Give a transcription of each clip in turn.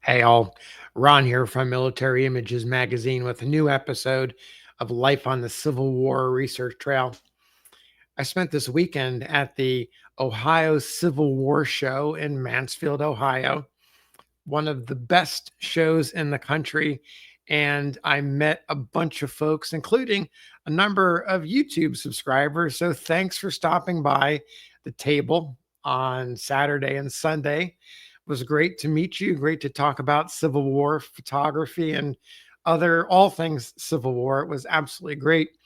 Hey, all. Ron here from Military Images Magazine with a new episode of Life on the Civil War Research Trail. I spent this weekend at the Ohio Civil War Show in Mansfield, Ohio, one of the best shows in the country. And I met a bunch of folks, including a number of YouTube subscribers. So thanks for stopping by the table on Saturday and Sunday. It was great to meet you. Great to talk about Civil War photography and all things Civil War. It was absolutely great.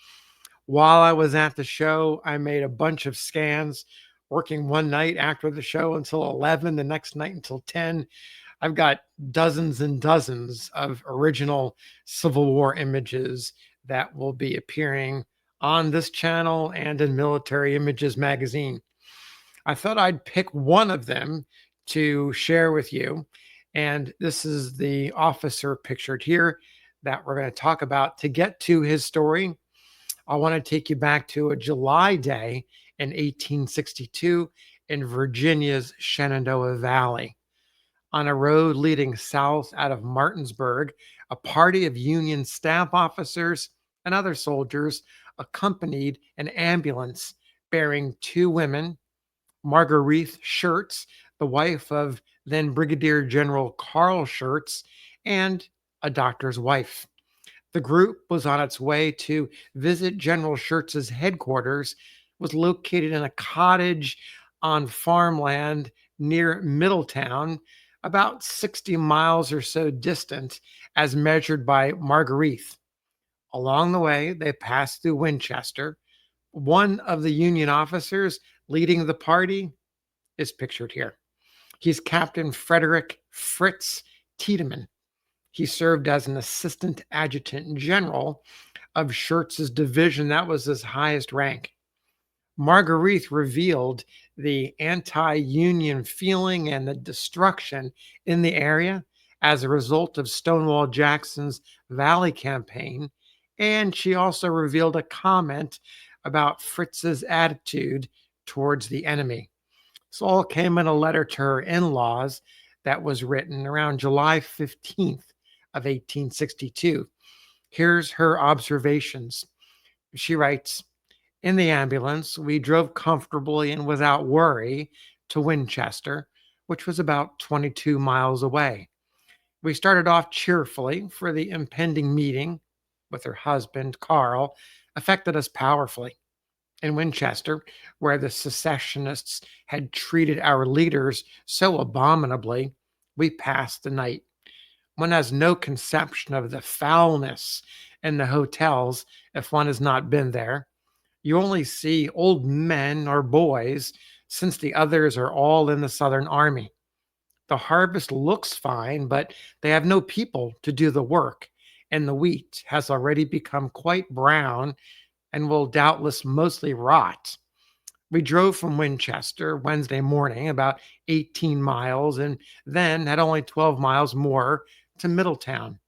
While I was at the show, I made a bunch of scans, working one night after the show until 11, the next night until 10. I've got dozens and dozens of original Civil War images that will be appearing on this channel and in Military Images Magazine. I thought I'd pick one of them to share with you. And this is the officer pictured here that we're going to talk about. To get to his story, I want to take you back to a July day in 1862 in Virginia's Shenandoah Valley. On a road leading south out of Martinsburg, a party of Union staff officers and other soldiers accompanied an ambulance bearing two women, Margarethe Schurz, the wife of then Brigadier General Karl Schurz, and a doctor's wife. The group was on its way to visit General Schurz's headquarters, was located in a cottage on farmland near Middletown, about 60 miles or so distant as measured by Margarethe. Along the way, they passed through Winchester. One of the Union officers leading the party is pictured here. He's Captain Frederick Fritz Tiedemann. He served as an assistant adjutant general of Schurz's division. That was his highest rank. Margarethe revealed the anti-Union feeling and the destruction in the area as a result of Stonewall Jackson's Valley campaign. And she also revealed a comment about Fritz's attitude towards the enemy. This all came in a letter to her in-laws that was written around July 15th of 1862. Here's her observations. She writes, "In the ambulance, we drove comfortably and without worry to Winchester, which was about 22 miles away. We started off cheerfully, for the impending meeting with her husband, Karl, affected us powerfully. In Winchester, where the secessionists had treated our leaders so abominably, we passed the night. One has no conception of the foulness in the hotels if one has not been there. You only see old men or boys, since the others are all in the Southern Army. The harvest looks fine, but they have no people to do the work, and the wheat has already become quite brown and will doubtless mostly rot. We drove from Winchester Wednesday morning, about 18 miles, and then had only 12 miles more to Middletown.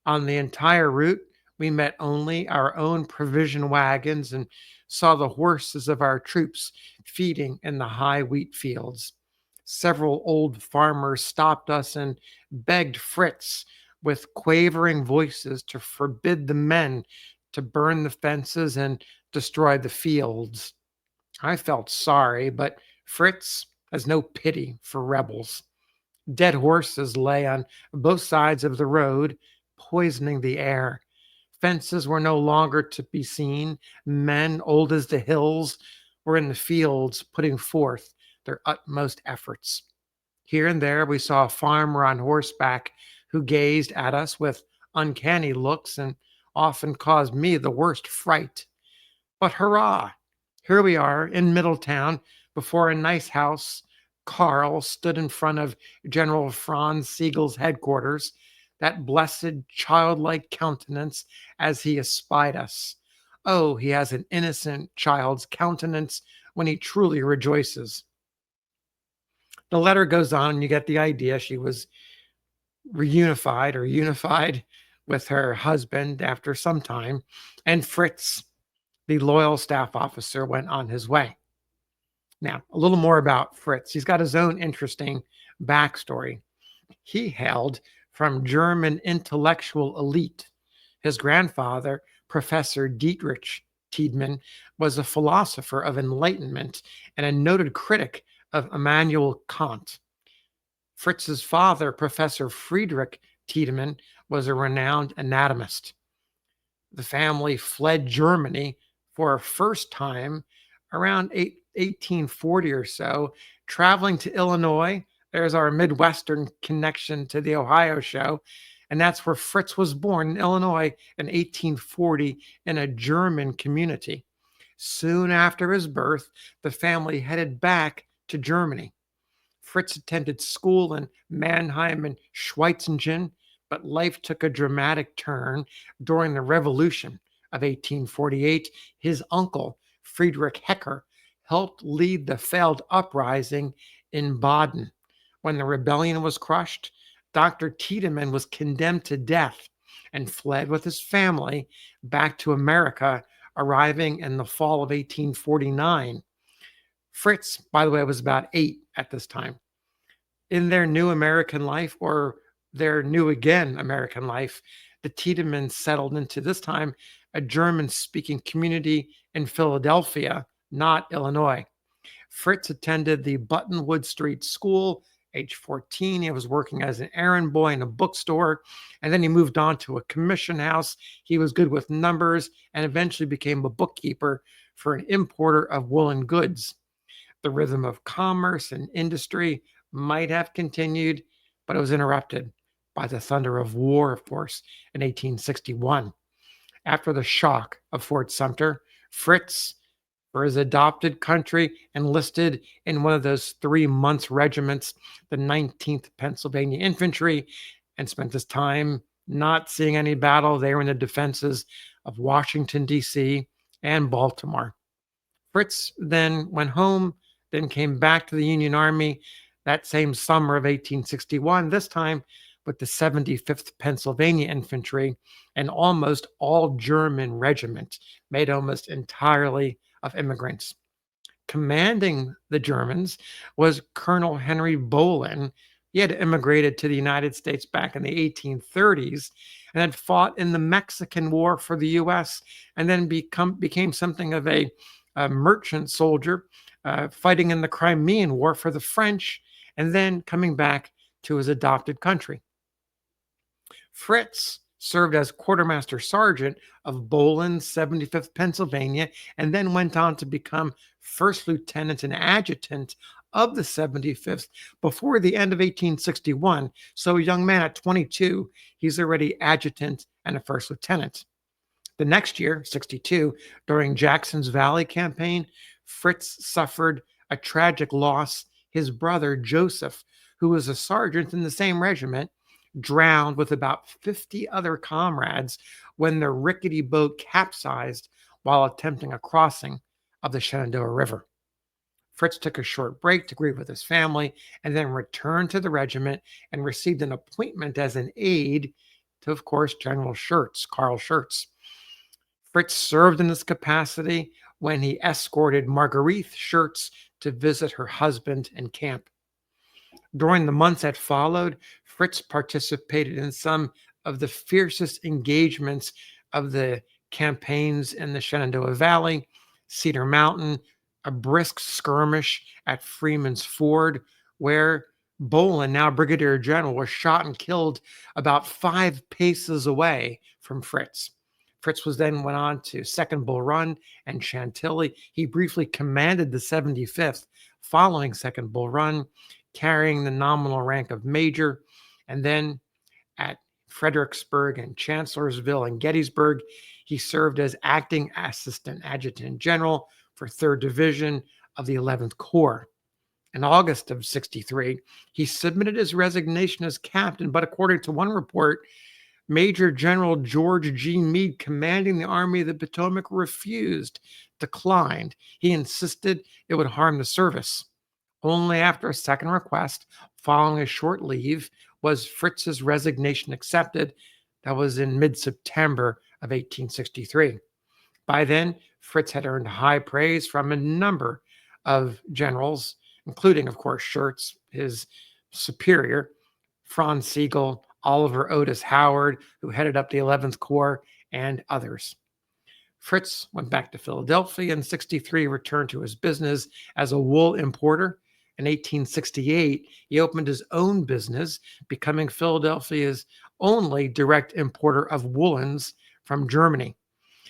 On the entire route, we met only our own provision wagons and saw the horses of our troops feeding in the high wheat fields. Several old farmers stopped us and begged Fritz with quavering voices to forbid the men to burn the fences and destroy the fields. I felt sorry, but Fritz has no pity for rebels. Dead horses lay on both sides of the road, poisoning the air. Fences were no longer to be seen. Men, old as the hills, were in the fields putting forth their utmost efforts. Here and there we saw a farmer on horseback who gazed at us with uncanny looks and often caused me the worst fright. But hurrah! Here we are in Middletown before a nice house. Karl stood in front of General Franz Sigel's headquarters, that blessed childlike countenance as he espied us. Oh, he has an innocent child's countenance when he truly rejoices." The letter goes on, and you get the idea. She was unified with her husband after some time, and Fritz, the loyal staff officer, went on his way. Now, a little more about Fritz. He's got his own interesting backstory. He hailed from German intellectual elite. His grandfather, Professor Dietrich Tiedemann, was a philosopher of enlightenment and a noted critic of Immanuel Kant. Fritz's father, Professor Friedrich Tiedemann, was a renowned anatomist. The family fled Germany for a first time around 1840 or so, traveling to Illinois. There's our Midwestern connection to the Ohio show. And that's where Fritz was born in Illinois in 1840 in a German community. Soon after his birth, the family headed back to Germany. Fritz attended school in Mannheim and Schwetzingen, but life took a dramatic turn during the Revolution of 1848. His uncle, Friedrich Hecker, helped lead the failed uprising in Baden. When the rebellion was crushed, Dr. Tiedemann was condemned to death and fled with his family back to America, arriving in the fall of 1849. Fritz, by the way, was about 8 at this time. In their new American life, or their new again American life, the Tiedemans settled into, this time, a German speaking community in Philadelphia, not Illinois. Fritz attended the Buttonwood Street School. Age 14, he was working as an errand boy in a bookstore, and then he moved on to a commission house. He was good with numbers and eventually became a bookkeeper for an importer of woolen goods. The rhythm of commerce and industry might have continued, but it was interrupted by the thunder of war, of course, in 1861. After the shock of Fort Sumter, Fritz, for his adopted country, enlisted in one of those 3 month regiments, the 19th Pennsylvania Infantry, and spent his time not seeing any battle. They were in the defenses of Washington, D.C. and Baltimore. Fritz then went home, then came back to the Union Army that same summer of 1861, this time with the 75th Pennsylvania Infantry, an almost all German regiment made almost entirely of immigrants. Commanding the Germans was Colonel Henry Bolin. He had immigrated to the United States back in the 1830s and had fought in the Mexican War for the U.S. and then became something of a merchant soldier, fighting in the Crimean War for the French, and then coming back to his adopted country. Fritz served as quartermaster sergeant of Bolin's 75th Pennsylvania, and then went on to become first lieutenant and adjutant of the 75th before the end of 1861. So a young man at 22, he's already adjutant and a first lieutenant. The next year, 62, during Jackson's Valley campaign, Fritz suffered a tragic loss. His brother, Joseph, who was a sergeant in the same regiment, drowned with about 50 other comrades when their rickety boat capsized while attempting a crossing of the Shenandoah River. Fritz took a short break to grieve with his family and then returned to the regiment and received an appointment as an aide to, of course, General Schurz, Karl Schurz. Fritz served in this capacity when he escorted Margarethe Schurz to visit her husband in camp. During the months that followed, Fritz participated in some of the fiercest engagements of the campaigns in the Shenandoah Valley, Cedar Mountain, a brisk skirmish at Freeman's Ford, where Bolin, now Brigadier General, was shot and killed about 5 paces away from Fritz. Fritz then went on to Second Bull Run and Chantilly. He briefly commanded the 75th following Second Bull Run, carrying the nominal rank of major. And then at Fredericksburg and Chancellorsville and Gettysburg, he served as acting assistant adjutant general for 3rd Division of the 11th Corps. In August of 63, he submitted his resignation as captain, but according to one report, Major General George G. Meade, commanding the Army of the Potomac, declined. He insisted it would harm the service. Only after a second request, following a short leave, was Fritz's resignation accepted. That was in mid-September of 1863. By then, Fritz had earned high praise from a number of generals, including, of course, Schurz, his superior. Franz Siegel, Oliver Otis Howard, who headed up the 11th Corps, and others. Fritz went back to Philadelphia in 63, returned to his business as a wool importer. In 1868, he opened his own business, becoming Philadelphia's only direct importer of woolens from Germany.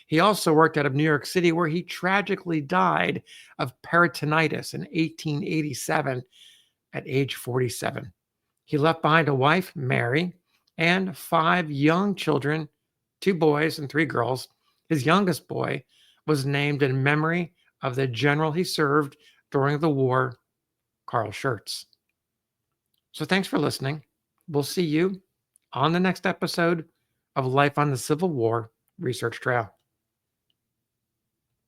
He also worked out of New York City, where he tragically died of peritonitis in 1887 at age 47. He left behind a wife, Mary, and 5 young children, 2 boys and 3 girls. His youngest boy was named in memory of the general he served during the war, Karl Schurz. So thanks for listening. We'll see you on the next episode of Life on the Civil War Research Trail.